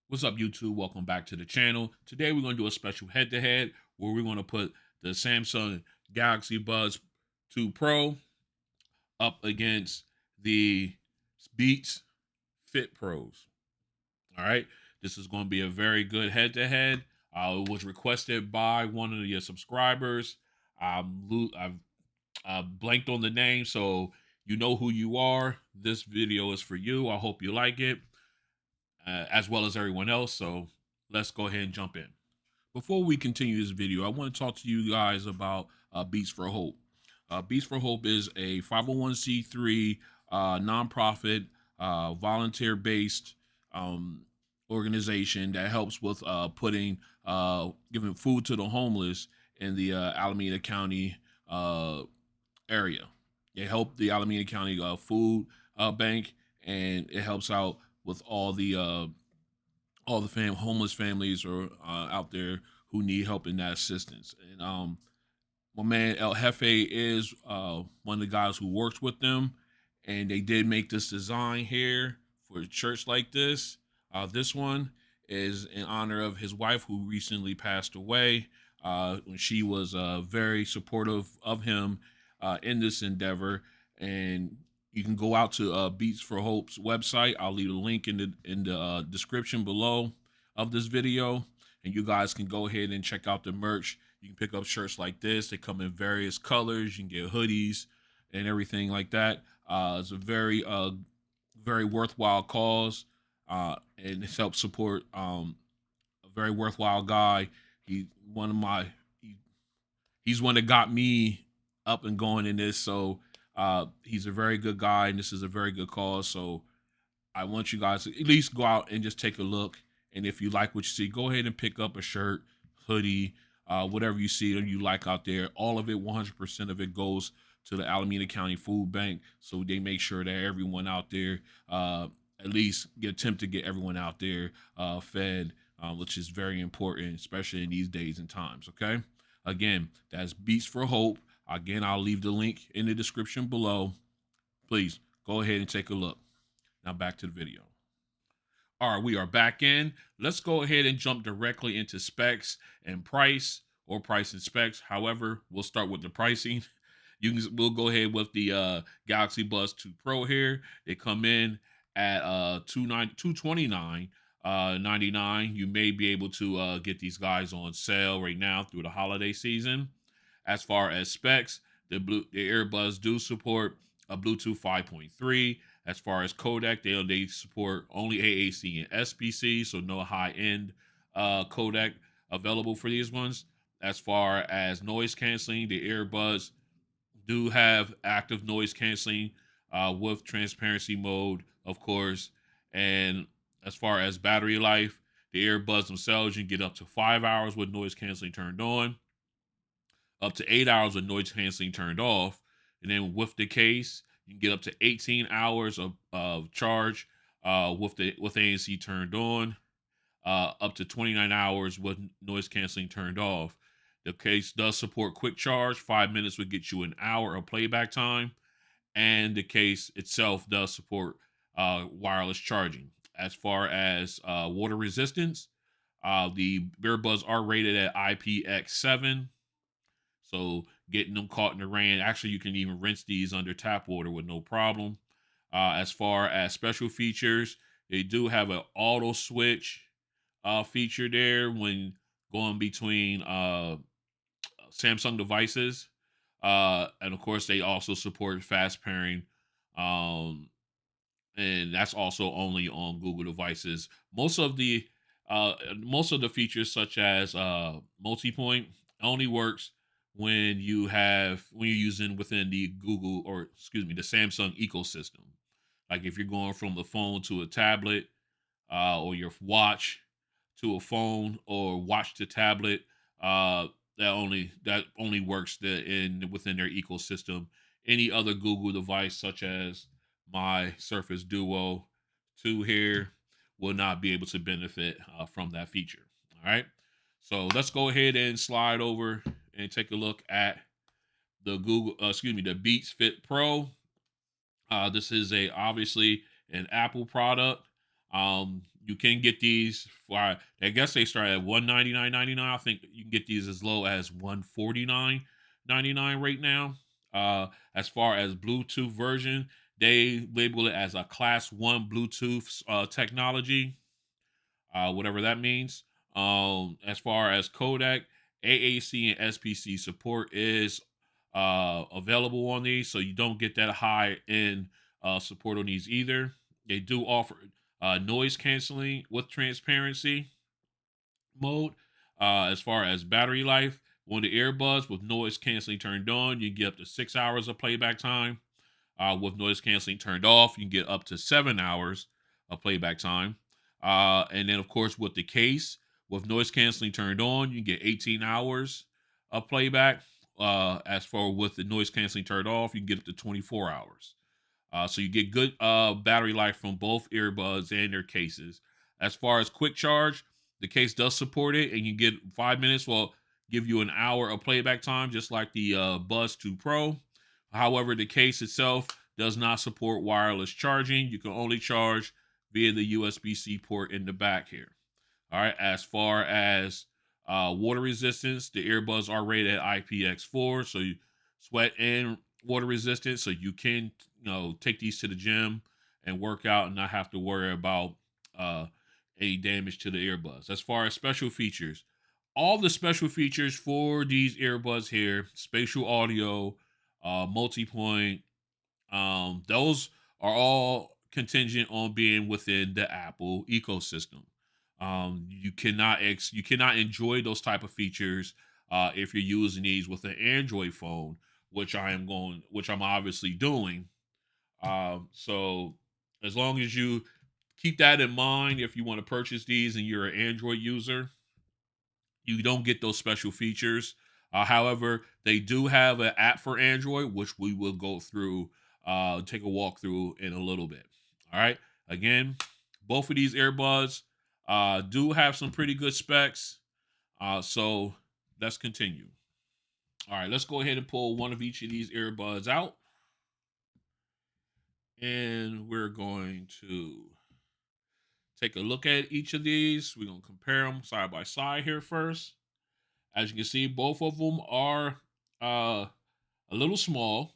What's up, YouTube? Welcome back to the channel. Today we're going to do a special head-to-head where we're going to put the Samsung Galaxy Buds 2 Pro up against the Beats Fit Pros. All right, this is going to be a very good head-to-head. It was requested by one of your subscribers. I've blanked on the name, so you know who you are. This video is for you. I hope you like it, as well as everyone else. So let's go ahead and jump in. Before we continue this video, I want to talk to you guys about Beats for Hope. Beats for Hope is a 501c3 nonprofit, volunteer-based organization that helps with giving food to the homeless in the Alameda County area. They help the Alameda County Food Bank, and it helps out with all the homeless families or out there who need help in that assistance. And my man El Jefe is one of the guys who works with them, and they did make this design here for a church like this. This one is in honor of his wife who recently passed away. She was very supportive of him in this endeavor, and you can go out to Beats for Hope's website. I'll leave a link in the description below of this video, and you guys can go ahead and check out the merch. You can pick up shirts like this. They come in various colors. You can get hoodies and everything like that. It's a very worthwhile cause, and it's helped support a very worthwhile guy. He one of my he, he's one that got me up and going in this. So he's a very good guy, and this is a very good cause. So I want you guys to at least go out and just take a look. And if you like what you see, go ahead and pick up a shirt, hoodie, whatever you see that you like out there. All of it, 100% of it goes to the Alameda County Food Bank. So they make sure that everyone out there, at least attempt to get everyone out there fed, which is very important, especially in these days and times. Okay. Again, that's Beats for Hope. Again, I'll leave the link in the description below. Please go ahead and take a look. Now back to the video. All right, we are back in. Let's go ahead and jump directly into specs and price, or price and specs. However, we'll start with the pricing. We'll go ahead with the Galaxy Buds 2 Pro here. They come in at 229 99. You may be able to get these guys on sale right now through the holiday season. As far as specs, the earbuds do support a Bluetooth 5.3. As far as codec, they support only AAC and SBC, so no high end codec available for these ones. As far as noise canceling, the earbuds do have active noise canceling with transparency mode, of course. And as far as battery life, the earbuds themselves, you can get up to 5 hours with noise canceling turned on, up to 8 hours with noise canceling turned off. And then with the case, you can get up to 18 hours of charge with ANC turned on, up to 29 hours with noise canceling turned off. The case does support quick charge. 5 minutes would get you an hour of playback time. And the case itself does support wireless charging. As far as water resistance, the earbuds are rated at IPX7. So getting them caught in the rain, actually, you can even rinse these under tap water with no problem. As far as special features, they do have an auto switch feature there when going between Samsung devices. And of course, they also support fast pairing. Um, and that's also only on Google devices. Most of the features, such as multi-point, only works when you're using within the Google, or excuse me, the Samsung ecosystem. Like if you're going from the phone to a tablet, or your watch to a phone, or watch to tablet, that only works within their ecosystem. Any other Google device, such as my Surface Duo 2 here, will not be able to benefit from that feature. All right. So let's go ahead and slide over and take a look at the Beats Fit Pro. This is obviously an Apple product. You can get these for, I guess they start at 199.99. I think you can get these as low as 149.99 right now. As far as Bluetooth version, they label it as a class one Bluetooth technology, whatever that means. As far as codec, AAC and SPC support is available on these, so you don't get that high end support on these either. They do offer noise canceling with transparency mode. As far as battery life, on the earbuds with noise canceling turned on, you get up to 6 hours of playback time. With noise canceling turned off, you can get up to 7 hours of playback time. And then, of course, with the case, with noise canceling turned on, you can get 18 hours of playback. As for with the noise canceling turned off, you can get up to 24 hours. So you get good battery life from both earbuds and their cases. As far as quick charge, the case does support it, and you get 5 minutes. Well, give you an hour of playback time, just like the Buds 2 Pro. However, the case itself does not support wireless charging. You can only charge via the USB-C port in the back here. All right. As far as water resistance, the earbuds are rated at IPX4, so you sweat and water resistant, so you can take these to the gym and work out and not have to worry about uh, any damage to the earbuds. As far as special features, all the special features for these earbuds here, spatial audio, multi-point, those are all contingent on being within the Apple ecosystem. You cannot enjoy those type of features if you're using these with an Android phone, which I'm obviously doing. So as long as you keep that in mind, if you want to purchase these and you're an Android user, you don't get those special features. However, they do have an app for Android, which we will go through, take a walk through in a little bit. All right. Again, both of these earbuds do have some pretty good specs. So let's continue. All right, let's go ahead and pull one of each of these earbuds out. And we're going to take a look at each of these. We're going to compare them side by side here first. As you can see, both of them are a little small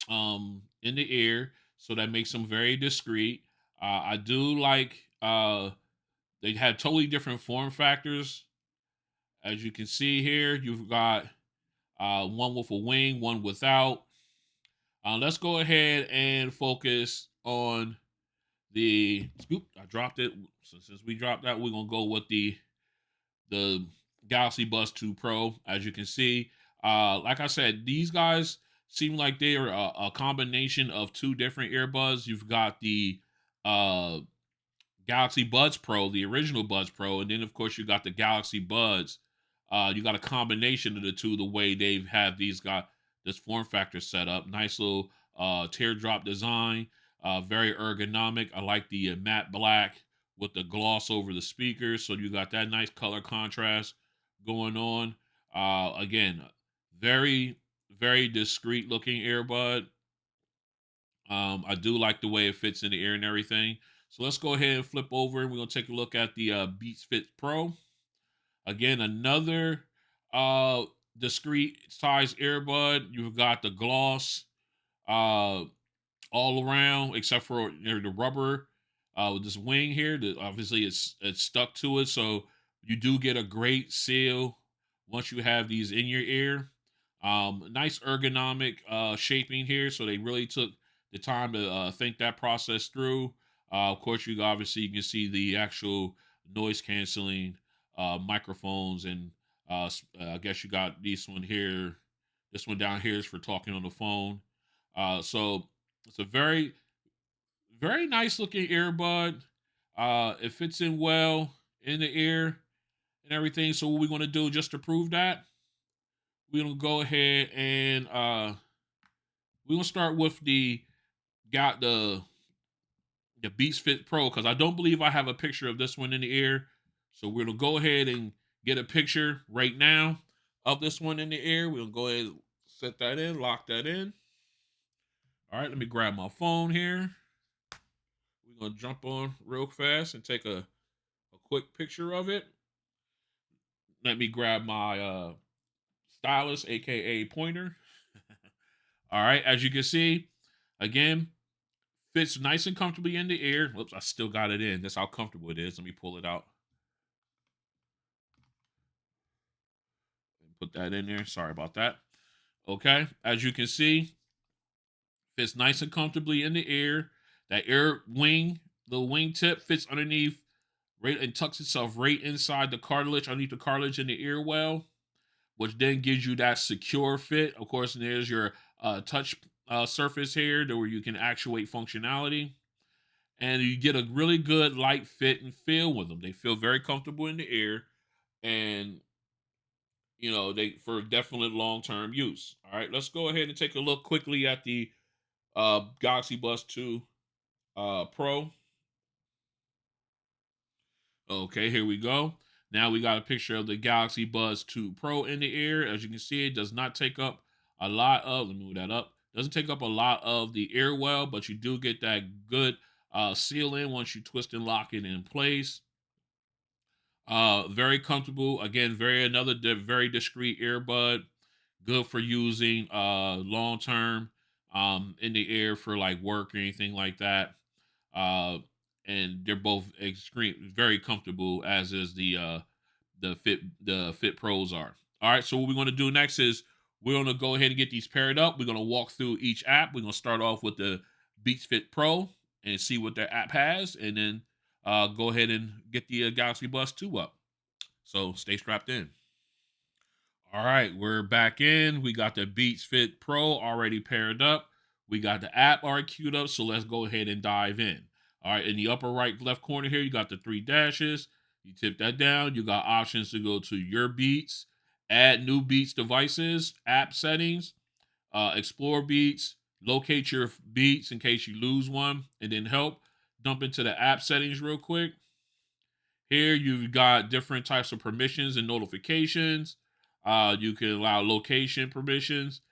in the ear, so that makes them very discreet. I do like they have totally different form factors. As you can see here, you've got one with a wing, one without. Let's go ahead and focus on the scoop. I dropped it. So since we dropped that, we're gonna go with the Galaxy Buds 2 Pro. As you can see, like I said, these guys seem like they are a combination of two different earbuds. You've got the uh, Galaxy Buds Pro, the original Buds Pro, and then of course you got the Galaxy Buds. You got a combination of the two. The way they've had these got this form factor set up, nice little teardrop design, very ergonomic. I like the matte black with the gloss over the speakers, so you got that nice color contrast going on. Again, very very discreet looking earbud. I do like the way it fits in the ear and everything. So let's go ahead and flip over and we're gonna take a look at the Beats Fit Pro. Again, another uh discreet size earbud. You've got the gloss uh all around except for the rubber with this wing here. Obviously it's stuck to it, so you do get a great seal once you have these in your ear. Nice ergonomic shaping here, so they really took the time to think that process through. Of course, you can see the actual noise canceling microphones, and I guess you got this one here. This one down here is for talking on the phone. So it's a very nice looking earbud. It fits in well in the ear and everything. So what we're gonna do just to prove that, we're gonna go ahead and we're gonna start with got the Beats Fit Pro because I don't believe I have a picture of this one in the ear. So we're gonna go ahead and get a picture right now of this one in the ear. We'll go ahead and set that in, lock that in. All right, let me grab my phone here. We're gonna jump on real fast and take a quick picture of it. Let me grab my stylus, aka pointer. All right, as you can see, again, fits nice and comfortably in the ear. Whoops, I still got it in. That's how comfortable it is. Let me pull it out and put that in there. Sorry about that. Okay, as you can see, fits nice and comfortably in the ear. That ear wing, the wing tip fits underneath, right, and tucks itself right inside the cartilage, underneath the cartilage in the ear well, which then gives you that secure fit. Of course, and there's your touch surface here where you can actuate functionality. And you get a really good light fit and feel with them. They feel very comfortable in the ear, and they for definite long term use. All right, let's go ahead and take a look quickly at the Galaxy Buds 2 Pro. Okay, here we go. Now we got a picture of the Galaxy Buds 2 Pro in the ear. As you can see, it does not take up a lot of, let me move that up. Doesn't take up a lot of the ear well, but you do get that good seal in once you twist and lock it in place. Very comfortable. Again, very discreet earbud. Good for using long term in the ear for like work or anything like that. Uh, and they're both extreme, very comfortable, as is the Fit Pros are. All right, so what we're going to do next is we're going to go ahead and get these paired up. We're going to walk through each app. We're going to start off with the Beats Fit Pro and see what their app has, and then go ahead and get the Galaxy Buds 2 up. So stay strapped in. All right, we're back in. We got the Beats Fit Pro already paired up. We got the app already queued up, so let's go ahead and dive in. All right, in the upper right left corner here, you got the three dashes. You tip that down. You got options to go to your Beats, add new Beats devices, app settings, explore Beats, locate your Beats in case you lose one, and then help. Dump into the app settings real quick. Here you've got different types of permissions and notifications. You can allow location permissions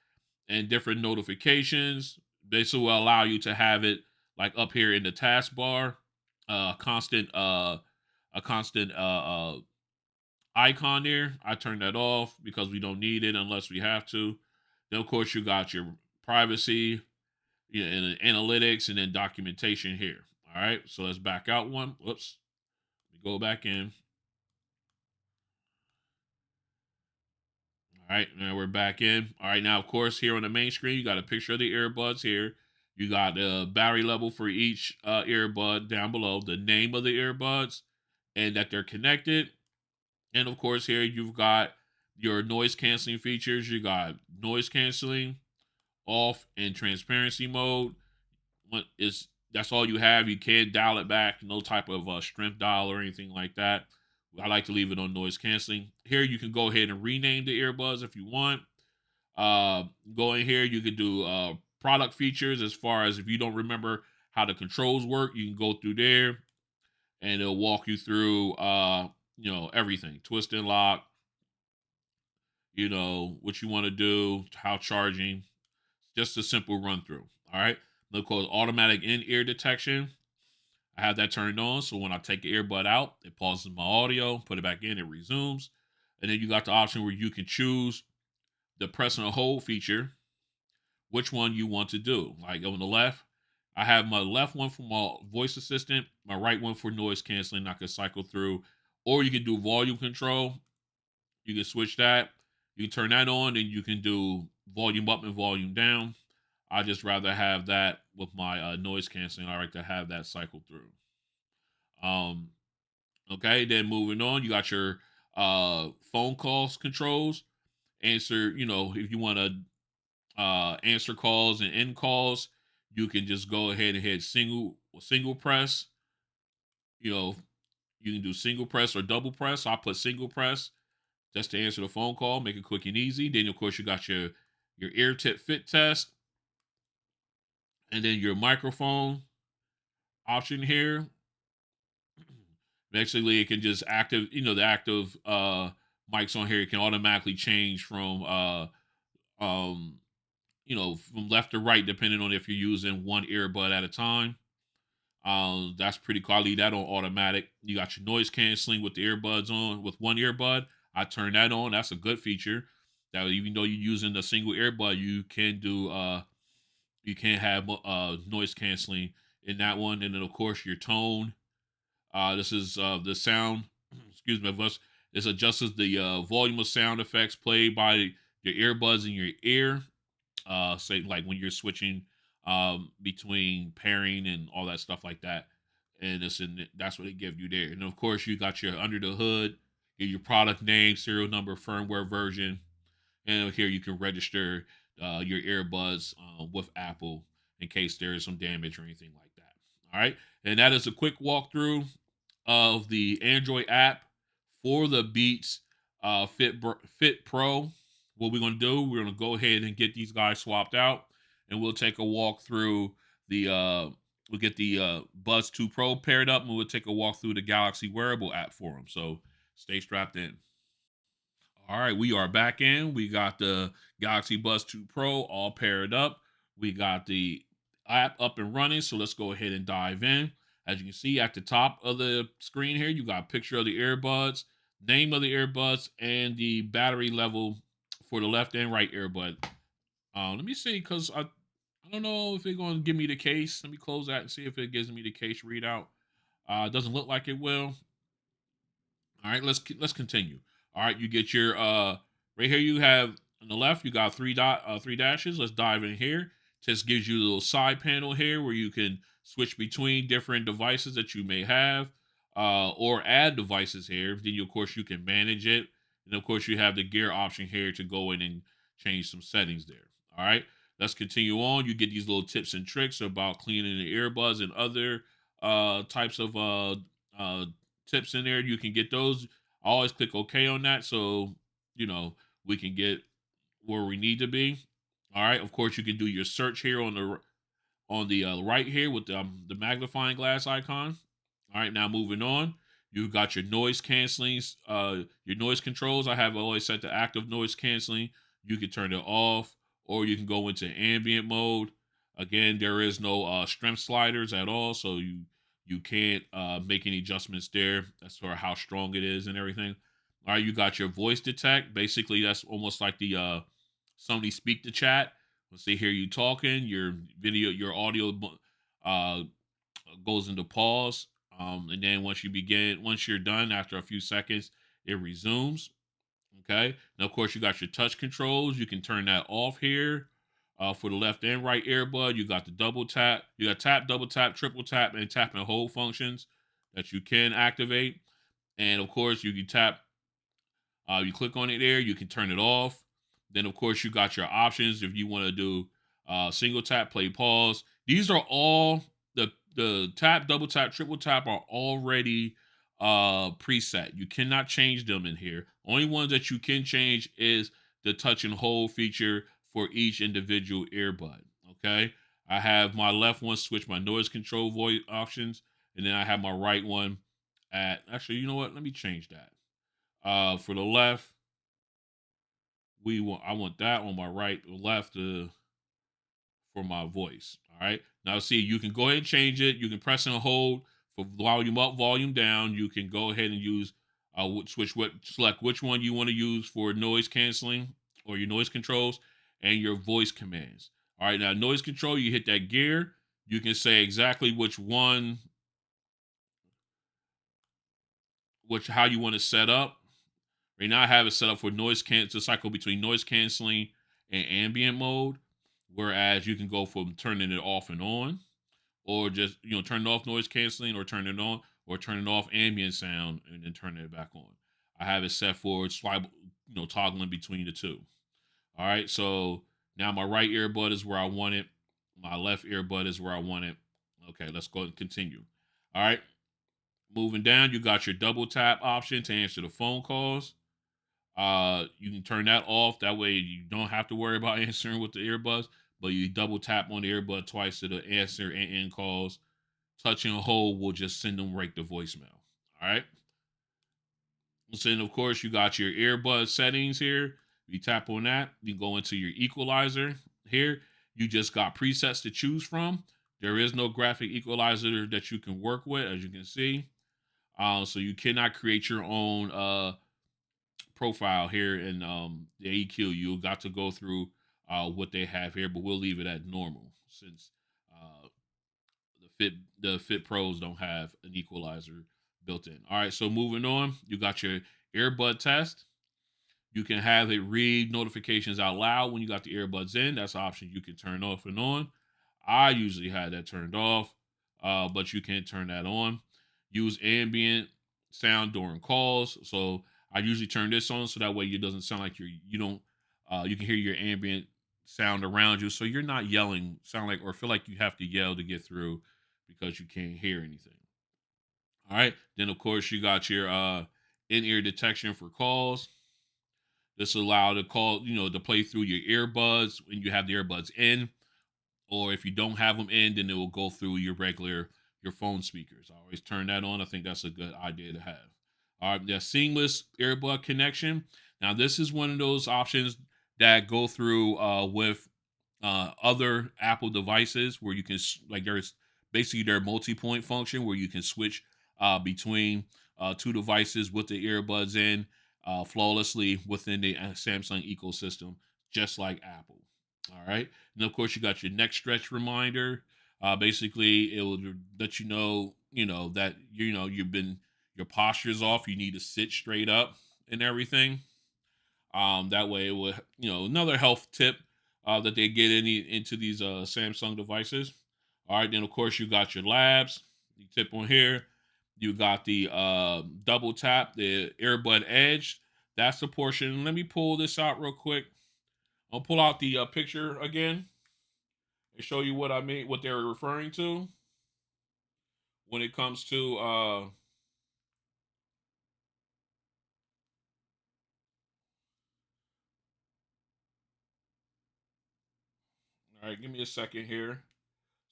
and different notifications. This will allow you to have it like up here in the taskbar, uh, constant, uh, a constant icon there. I turn that off because we don't need it unless we have to. Then of course you got your privacy, and analytics, and then documentation here. All right, so let's back out one. Whoops, we go back in. All right, now we're back in. All right, now of course here on the main screen you got a picture of the earbuds here. You got the battery level for each earbud down below, the name of the earbuds, and that they're connected. And of course here you've got your noise canceling features. You got noise canceling off and transparency mode. What is That's all you have. You can't dial it back. No type of strength dial or anything like that. I like to leave it on noise canceling. Here you can go ahead and rename the earbuds if you want. Uh, Go in here, you can do product features as far as if you don't remember how the controls work, you can go through there and it'll walk you through everything. Twist and lock, what you want to do, how charging, just a simple run through. All right. Look, called automatic in ear detection. I have that turned on, so when I take the earbud out, it pauses my audio, put it back in, it resumes. And then you got the option where you can choose the press and hold feature, which one you want to do. Like on the left, I have my left one for my voice assistant, my right one for noise canceling. I can cycle through, or you can do volume control. You can switch that. You can turn that on, and you can do volume up and volume down. I just rather have that with my noise canceling. I like to have that cycle through. Um, okay, then moving on, you got your phone calls controls. Answer, if you want to answer calls and end calls, you can just go ahead and hit single press. You know, you can do single press or double press. I'll put single press just to answer the phone call, make it quick and easy. Then of course you got your ear tip fit test, and then your microphone option here. Basically, it can just the active mics on here. It can automatically change um from left to right depending on if you're using one earbud at a time. That's pretty cool. I leave that on automatic. You got your noise canceling with the earbuds on with one earbud. I turn that on. That's a good feature. That even though you're using a single earbud, you can do you can have noise canceling in that one. And then of course your tone. This is the sound. Excuse me, voice. This adjusts the volume of sound effects played by your earbuds in your ear. Say like when you're switching between pairing and all that stuff like that. And that's what they give you there. And of course, you got your under the hood, your product name, serial number, firmware version, and here you can register your earbuds with Apple in case there is some damage or anything like that. All right, and that is a quick walkthrough of the Android app for the Beats Fit Pro. What we're gonna do, we're gonna go ahead and get these guys swapped out, and we'll take a walk through the we'll get the Buds 2 Pro paired up, and we'll take a walk through the Galaxy wearable app for them. So stay strapped in. All right, we are back in. We got the Galaxy Buds 2 Pro all paired up. We got the app up and running. So let's go ahead and dive in. As you can see at the top of the screen here, you got a picture of the earbuds, name of the earbuds, and the battery level for the left and right earbud. Let me see, because I don't know if they're going to give me the case. Let me close that and see if it gives me the case readout. It doesn't look like it will. All right, let's continue. All right, you get your right here. You have on the left, you got three dashes. Let's dive in here. Just gives you a little side panel here where you can switch between different devices that you may have, or add devices here. Then of course you can manage it, and of course you have the gear option here to go in and change some settings there. All right, let's continue on. You get these little tips and tricks about cleaning the earbuds and other types of uh tips in there. You can get those. I always click OK on that so you know we can get where we need to be. All right. Of course, you can do your search here on the right here with the magnifying glass icon. All right. Now moving on, you got your noise canceling, your noise controls. I have always set to active noise canceling. You can turn it off, or you can go into ambient mode. Again, there is no strength sliders at all, so you can't make any adjustments there as for how strong it is and everything. All right, you got your voice detect. Basically, that's almost like the somebody speak to chat. Let's see, hear you talking. Your video, your audio uh, goes into pause, and then once you're done, after a few seconds, it resumes. Okay. Now, of course, you got your touch controls. You can turn that off here. For the left and right earbud, you got the double tap. You got tap, double tap, triple tap, and tap and hold functions that you can activate. And of course, you can tap. You click on it there. You can turn it off. Then, of course, you got your options if you want to do single tap, play, pause. These are all the tap, double tap, triple tap are already preset. You cannot change them in here. Only ones that you can change is the touch and hold feature for each individual earbud. Okay. I have my left one switch my noise control voice options, and then I have my right one at actually, you know what? Let me change that. For the left, I want that on my right, left for my voice. All right. Now see, you can go ahead and change it. You can press and hold for volume up, volume down. You can go ahead and use select which one you want to use for noise canceling or your noise controls and your voice commands. All right. Now noise control, you hit that gear. You can say exactly which one, which how you want to set up. Right now, I have it set up for noise cancel cycle between noise canceling and ambient mode. Whereas you can go from turning it off and on, or just turn off noise canceling, or turn it on, or turn it off ambient sound and then turn it back on. I have it set for swipe, toggling between the two. All right, so now my right earbud is where I want it. My left earbud is where I want it. Okay, let's go and continue. All right, moving down, you got your double tap option to answer the phone calls. You can turn that off. That way you don't have to worry about answering with the earbuds, but you double tap on the earbud twice to the answer and end calls. Touch and hold will just send them right to voicemail. All right. So then, of course, you got your earbud settings here. You tap on that, you go into your equalizer here. You just got presets to choose from. There is no graphic equalizer that you can work with, as you can see. So you cannot create your own profile here in the EQ. You got to go through what they have here, but we'll leave it at normal since uh, the Fit Pros don't have an equalizer built in. All right, so moving on, you got your earbud test. You can have it read notifications out loud when you got the earbuds in. That's an option you can turn off and on. I usually had that turned off, but you can turn that on. Use ambient sound during calls. So I usually turn this on so that way it doesn't sound like you don't you can hear your ambient sound around you, so you're not yelling, sound like or feel like you have to yell to get through because you can't hear anything. All right. Then of course you got your in-ear detection for calls. This allow the call, to play through your earbuds when you have the earbuds in, or if you don't have them in, then it will go through your phone speakers. I always turn that on. I think that's a good idea to have. All right, the seamless earbud connection. Now, this is one of those options that go through with other Apple devices where you can like there's basically their multi-point function where you can switch between two devices with the earbuds in flawlessly within the Samsung ecosystem, just like Apple. All right, and of course you got your neck stretch reminder. Basically, it will let you know that your posture's off. You need to sit straight up and everything. That way, it will another health tip that they get into these Samsung devices. All right, then of course you got your labs. You tip on here. You got the double tap, the earbud edge. That's the portion. Let me pull this out real quick. I'll pull out the picture again and show you what I mean, what they're referring to when it comes to. All right, give me a second here.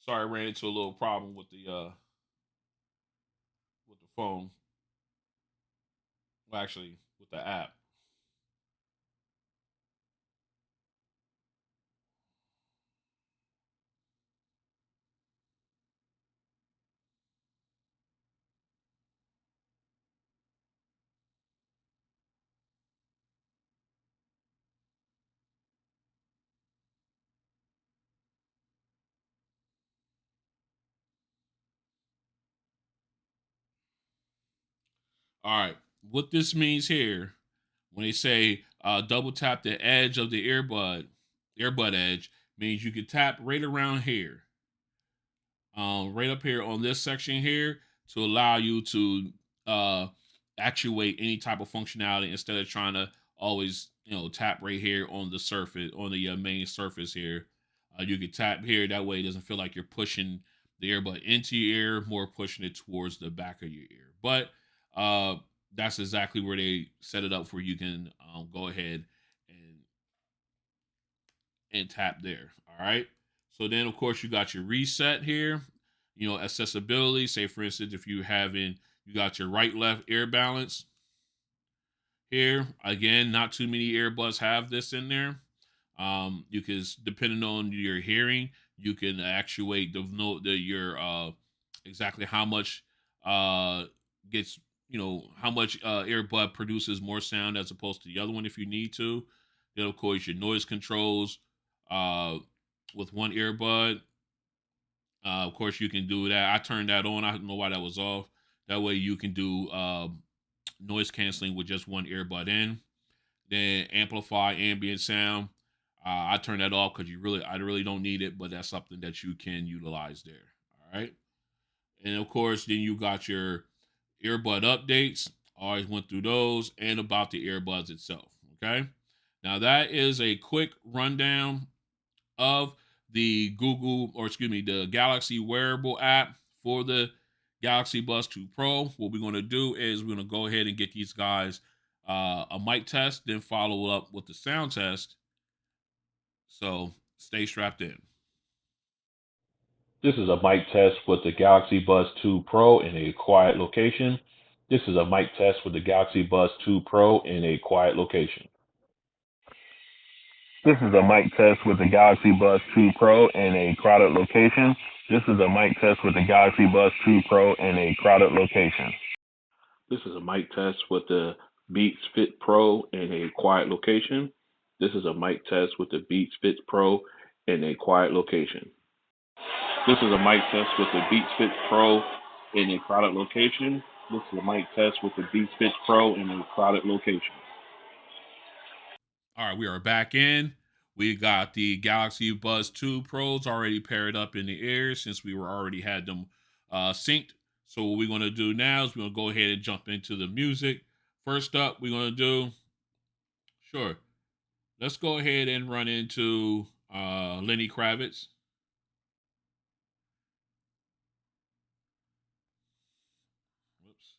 Sorry, I ran into a little problem with the phone. Well, actually, with the app. All right, what this means here when they say double tap the edge of the earbud edge means you can tap right around here, right up here on this section here to allow you to uh, actuate any type of functionality instead of trying to always tap right here on the surface on the main surface here. You can tap here that way it doesn't feel like you're pushing the earbud into your ear, more pushing it towards the back of your ear. But that's exactly where they set it up for you can go ahead and tap there. All right. So then, of course, you got your reset here. Accessibility. Say, for instance, if you got your right left ear balance here. Again, not too many earbuds have this in there. You can, depending on your hearing, you can actuate the note that your exactly how much gets how much earbud produces more sound as opposed to the other one if you need to. Then of course your noise controls uh, with one earbud. Of course you can do that. I turned that on. I don't know why that was off. That way you can do noise canceling with just one earbud in. Then amplify ambient sound. I turn that off because I really don't need it, but that's something that you can utilize there. All right. And of course, then you got your earbud updates. Always went through those and about the earbuds itself. Okay. Now that is a quick rundown of the the Galaxy wearable app for the Galaxy Buds 2 Pro. What we're going to do is we're going to go ahead and get these guys a mic test, then follow up with the sound test. So stay strapped in. This is a mic test with the Galaxy Buds 2 Pro in a quiet location. This is a mic test with the Galaxy Buds 2 Pro in a quiet location. This is a mic test with the Galaxy Buds 2 Pro in a crowded location. This is a mic test with the Galaxy Buds 2 Pro in a crowded location. This is a mic test with the Beats Fit Pro in a quiet location. This is a mic test with the Beats Fit Pro in a quiet location. This is a mic test with the Beats Fit Pro in a crowded location. This is a mic test with the Beats Fit Pro in a crowded location. All right, we are back in. We got the Galaxy Buds 2 Pros already paired up in the air since we were already had them synced. So what we're going to do now is we're going to go ahead and jump into the music. First up, we're going to do, sure, let's go ahead and run into Lenny Kravitz. Whoops.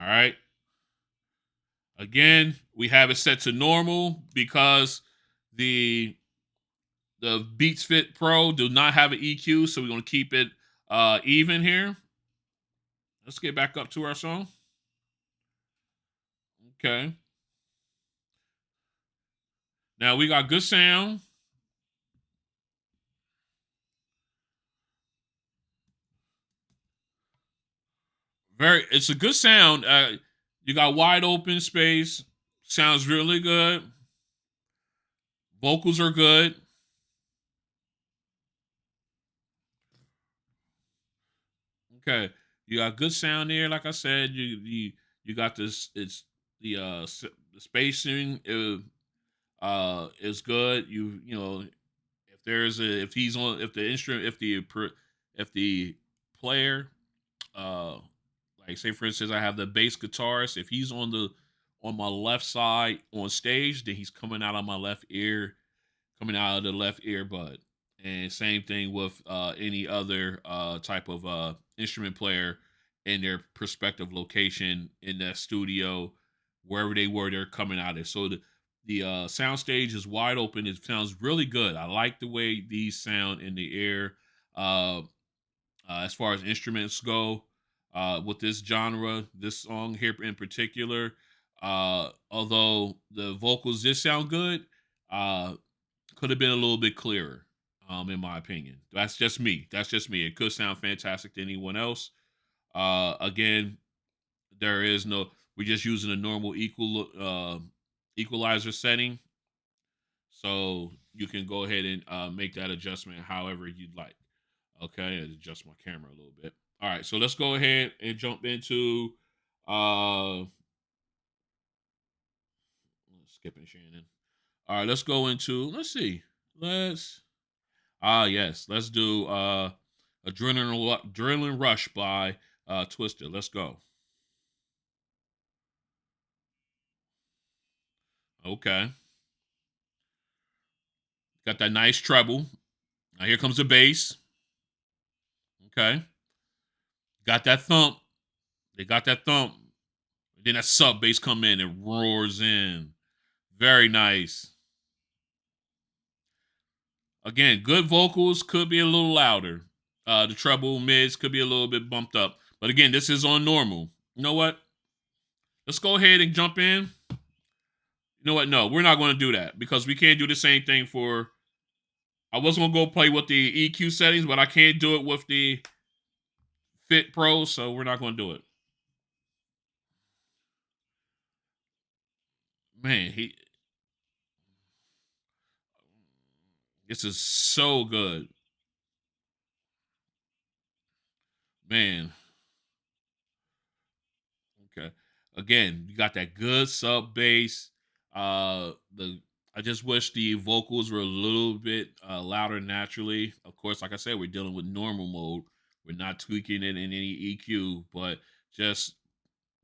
All right. Again, we have it set to normal because the the Beats Fit Pro do not have an EQ, so we're gonna keep it even here. Let's get back up to our song. Okay. Now we got good sound. It's a good sound. You got wide open space. Sounds really good. Vocals are good. Okay. You got good sound there. Like I said, you got this. It's the spacing is good. You know if he's on if the instrument if the player like say for instance I have the bass guitarist, if he's on my left side on stage, then he's coming out of my left ear, coming out of the left earbud. And same thing with any other type of instrument player in their prospective location in that studio, wherever they were, they're coming out of. So the sound stage is wide open. It sounds really good. I like the way these sound in the air. Uh, as far as instruments go, with this genre, this song here in particular, although the vocals did sound good, uh, could have been a little bit clearer, in my opinion. That's just me. That's just me. It could sound fantastic to anyone else. Again, there is no. We're just using a normal equalizer setting, so you can go ahead and make that adjustment however you'd like. Okay, adjust my camera a little bit. All right, so let's go ahead and jump into skipping Shannon. All right, let's go into let's see. Let's yes, let's do Adrenaline Rush by Twister. Let's go. Okay. Got that nice treble. Now here comes the bass. Okay. Got that thump. They got that thump. Then that sub bass come in and roars in. Very nice. Again, good vocals, could be a little louder. The treble mids could be a little bit bumped up. But again, this is on normal. You know what? Let's go ahead and jump in. You know what? No, we're not going to do that because we can't do the same thing for. I was going to go play with the EQ settings, but I can't do it with the Fit Pro, so we're not going to do it. Man, this is so good. Man, okay. Again, you got that good sub bass. The I just wish the vocals were a little bit louder naturally. Of course, like I said, we're dealing with normal mode. We're not tweaking it in any EQ, but just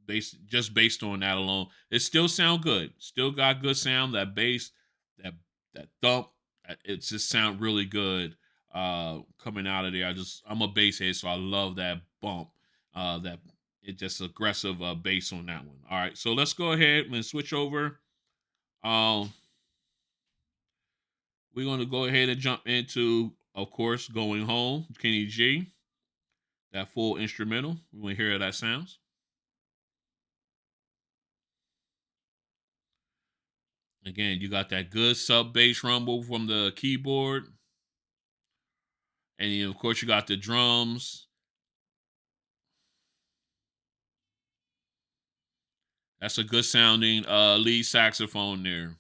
based on that alone, it still sound good. Still got good sound. That bass, that that thump, it just sound really good coming out of there. I'm a bass head, so I love that bump. That it just aggressive bass on that one. All right, so let's go ahead and switch over. Um, we're going to go ahead and jump into, of course, Going Home, Kenny G. That full instrumental. We want to hear how that sounds. Again, you got that good sub bass rumble from the keyboard, and of course you got the drums. That's a good sounding lead saxophone there.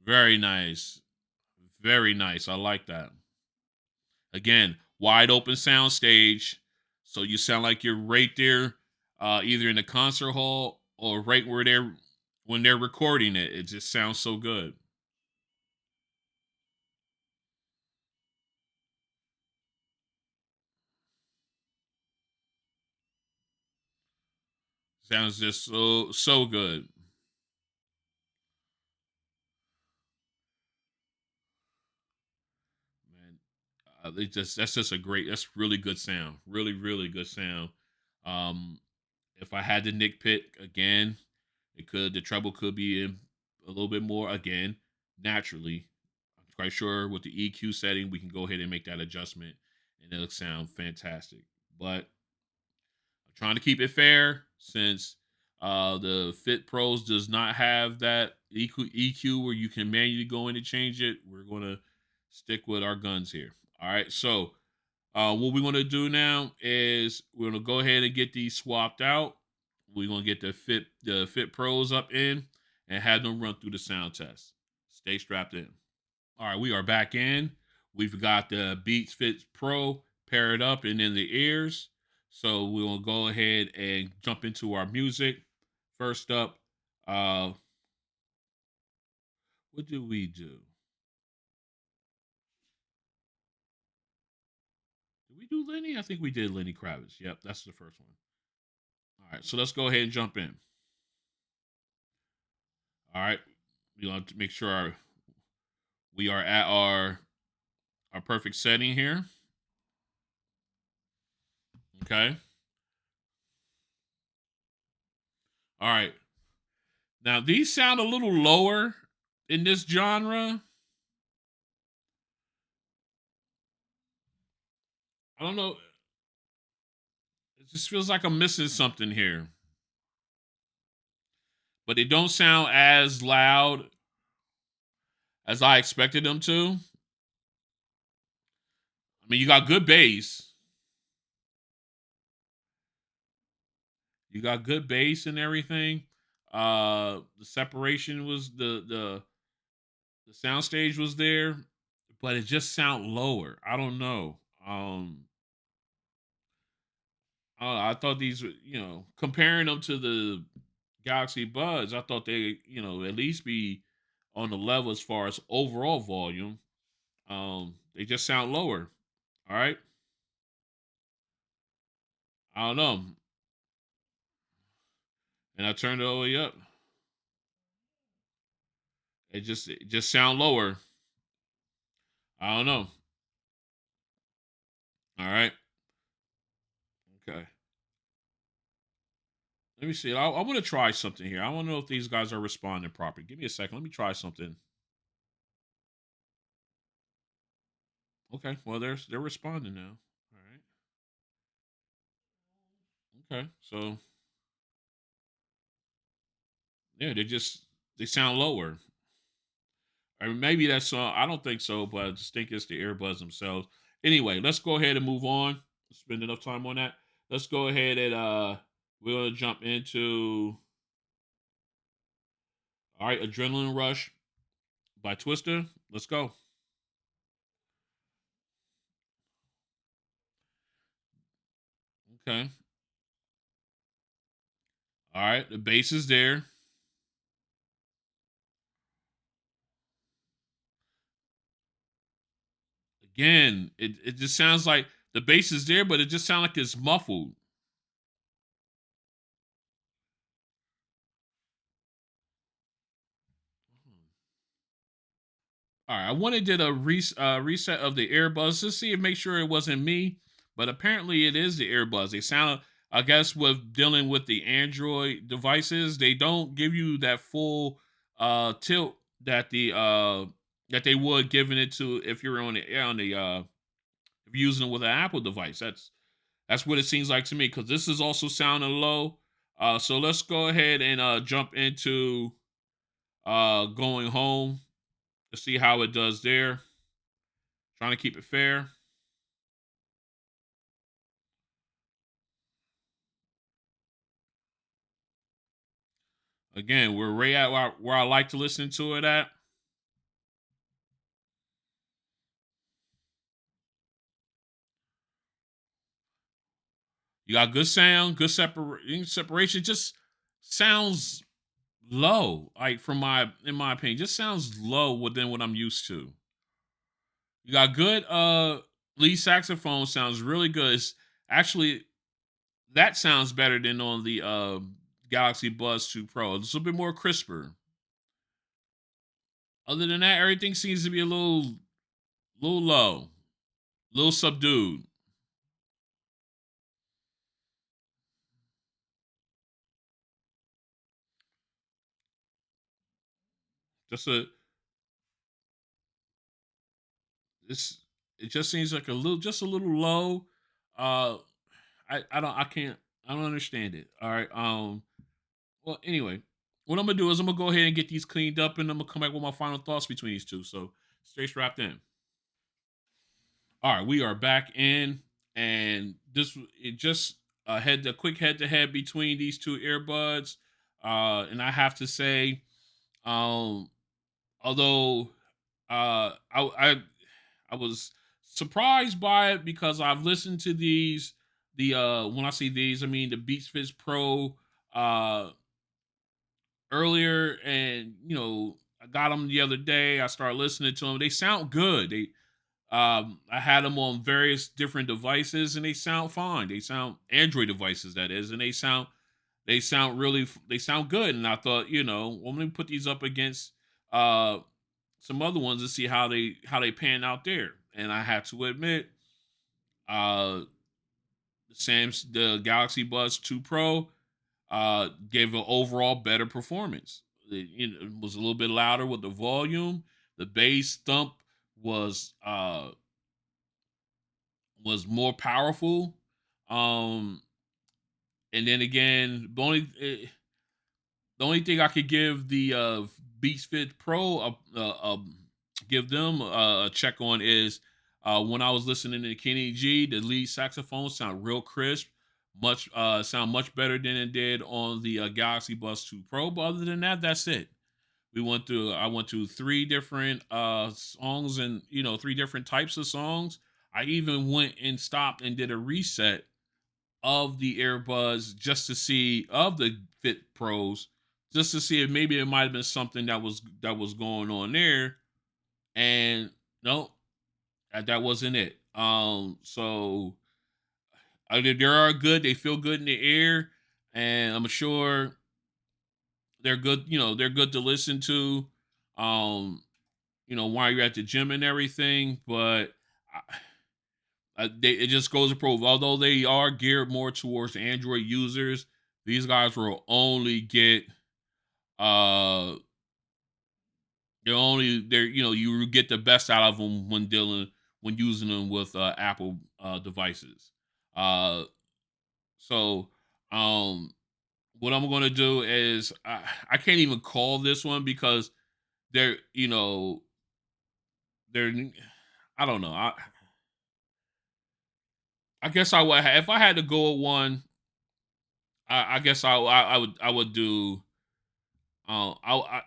Very nice. Very nice. I like that. Again, wide open sound stage. So you sound like you're right there, either in the concert hall or right where they're when they're recording it. It just sounds so good. Sounds just so good. Man, that's just a great. That's really good sound. Really good sound. Um, if I had to nitpick again, the treble could be in a little bit more again naturally. I'm quite sure with the EQ setting we can go ahead and make that adjustment and it'll sound fantastic. But I'm trying to keep it fair since the Fit Pros does not have that EQ where you can manually go in and change it. We're gonna stick with our guns here. All right, so what we're gonna do now is we're gonna go ahead and get these swapped out. We're gonna get the Fit Pros up in and have them run through the sound test. Stay strapped in. All right, we are back in. We've got the Beats Fit Pro paired up and in the ears. So we'll go ahead and jump into our music. First up, what do we do? Did we do Lenny? I think we did Lenny Kravitz. Yep, that's the first one. All right, so let's go ahead and jump in. All right, we want to make sure we are at our perfect setting here. Okay. All right. Now these sound a little lower in this genre. I don't know. It just feels like I'm missing something here. But they don't sound as loud as I expected them to. I mean, you got good bass. You got good bass and everything. The separation was the sound stage was there, but it just sound lower. I don't know. I thought these, comparing them to the Galaxy Buds, I thought they, at least be on the level as far as overall volume. They just sound lower. All right. I don't know. And I turned it all the way up. It just sound lower. I don't know. All right. Okay. Let me see. I want to try something here. I want to know if these guys are responding properly. Give me a second. Let me try something. Okay. Well, they're responding now. All right. Okay. So yeah, they sound lower. Or maybe that's I don't think so, but I just think it's the earbuds themselves. Anyway, let's go ahead and move on. Spend enough time on that. Let's go ahead and we're gonna jump into all right, Adrenaline Rush by Twister. Let's go. Okay. All right, the bass is there. Again, it just sounds like the bass is there, but it just sounds like it's muffled. All right, I wanted did a reset of the earbuds to see if make sure it wasn't me, but apparently it is the earbuds. They sound, I guess, with dealing with the Android devices, they don't give you that full tilt that they would giving it to if you're on the if you're using it with an Apple device. That's what it seems like to me because this is also sounding low. So let's go ahead and jump into. going home to see how it does there. Trying to keep it fair. Again, we're right at where I like to listen to it at. You got good sound, good separation. Just sounds low, like from my in my opinion, just sounds low within what I'm used to. You got good lead saxophone, sounds really good. It's actually that sounds better than on the Galaxy Buds 2 Pro. It's a little bit more crisper. Other than that, everything seems to be a little low, little subdued. Just a it's it just seems like a little just a little low. Uh I can't I don't understand it. All right. Well anyway, what I'm gonna do is I'm gonna go ahead and get these cleaned up and I'm gonna come back with my final thoughts between these two. So stay strapped in. All right, we are back in and this it just had a quick head to head between these two earbuds. And I have to say, um, although I was surprised by it because I've listened to these. The when I see these, I mean the Beats Fits Pro earlier, and I got them the other day. I started listening to them. They sound good. I had them on various different devices, and they sound fine. They sound Android devices, that is, and they sound good. And I thought, well, let me put these up against uh some other ones to see how they pan out there. And I had to admit, uh, the Galaxy Buds 2 Pro gave an overall better performance. It was a little bit louder with the volume. The bass thump was uh was more powerful. Um, and then again, the only thing I could give the Beats Fit Pro give them a check on is when I was listening to Kenny G, the lead saxophone sound real crisp, sound much better than it did on the Galaxy Buds 2 Pro. But other than that, that's it. I went through three different songs, and three different types of songs. I even went and stopped and did a reset of the earbuds just to see of the Fit Pros, just to see if maybe it might have been something that was going on there. And no, that wasn't it. So they are good. They feel good in the ear, and I'm sure they're good. They're good to listen to. Um, while you're at the gym and everything, but. It just goes to prove, although they are geared more towards Android users, these guys will only get uh they're you get the best out of them when using them with Apple devices. Uh, so um, what I'm gonna do is I can't even call this one because they're they're I don't know. I guess I would if I had to go with one. I guess I would do. I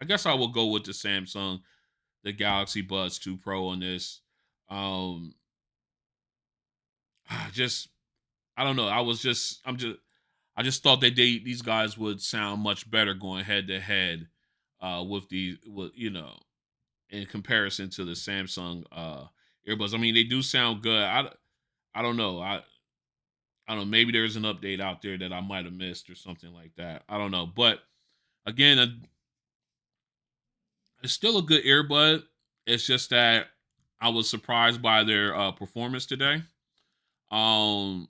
guess I will go with the Samsung, the Galaxy Buds 2 Pro on this. Um, just I don't know. I just thought that these guys would sound much better going head to head, with in comparison to the Samsung earbuds. I mean, they do sound good. I don't know. I don't know. Maybe there's an update out there that I might have missed or something like that. I don't know. But again, it's still a good earbud. It's just that I was surprised by their performance today. Um,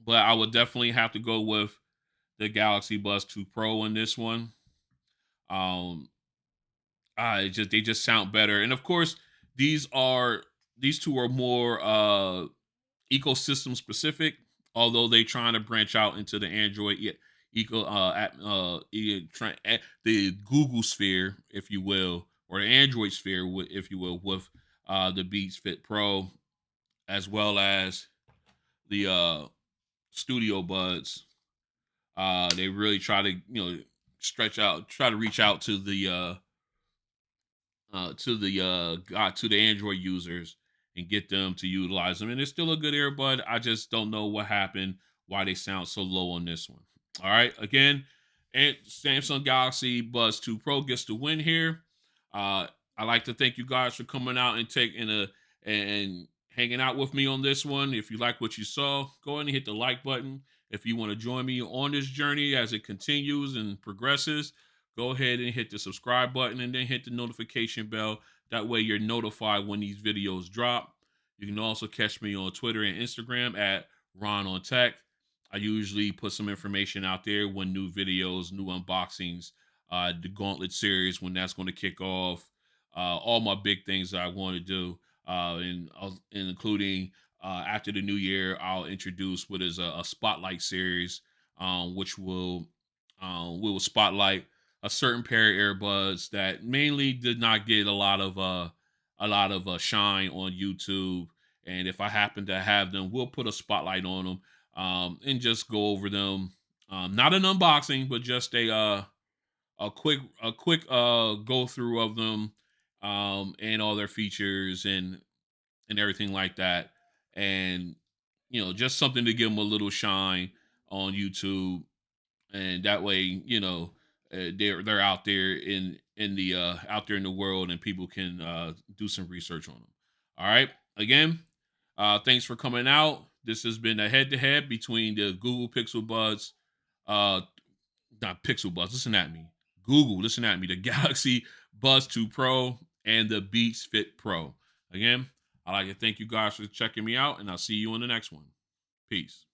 but I would definitely have to go with the Galaxy Buds 2 Pro in this one. Um, they just sound better, and of course these two are more ecosystem specific. Although they trying to branch out into the Android, yeah, the Google sphere, if you will, or the Android sphere, if you will, with the Beats Fit Pro, as well as the Studio Buds. They really try to try to reach out to the Android users and get them to utilize them. And it's still a good earbud. I just don't know what happened, why they sound so low on this one. All right, again, and Samsung Galaxy Buds 2 Pro gets the win here. I like to thank you guys for coming out and taking a and hanging out with me on this one. If you like what you saw, go ahead and hit the like button. If you want to join me on this journey as it continues and progresses, go ahead and hit the subscribe button and then hit the notification bell. That way you're notified when these videos drop. You can also catch me on Twitter and Instagram at RonOnTech. I usually put some information out there when new videos, new unboxings, the Gauntlet series, when that's going to kick off, all my big things that I want to do, and including after the new year, I'll introduce what is a spotlight series, which will spotlight a certain pair of earbuds that mainly did not get a lot of shine on YouTube. And if I happen to have them, we'll put a spotlight on them, and just go over them. Not an unboxing, but just a quick go through of them, and all their features and everything like that. And just something to give them a little shine on YouTube, and that way, they're out there in the out there in the world, and people can do some research on them. All right, again, thanks for coming out. This has been a head to head between the Google Pixel Buds, uh not Pixel Buds, listen at me, Google, listen at me, the Galaxy Buds 2 Pro and the Beats Fit Pro. Again, I'd like to thank you guys for checking me out, and I'll see you on the next one. Peace.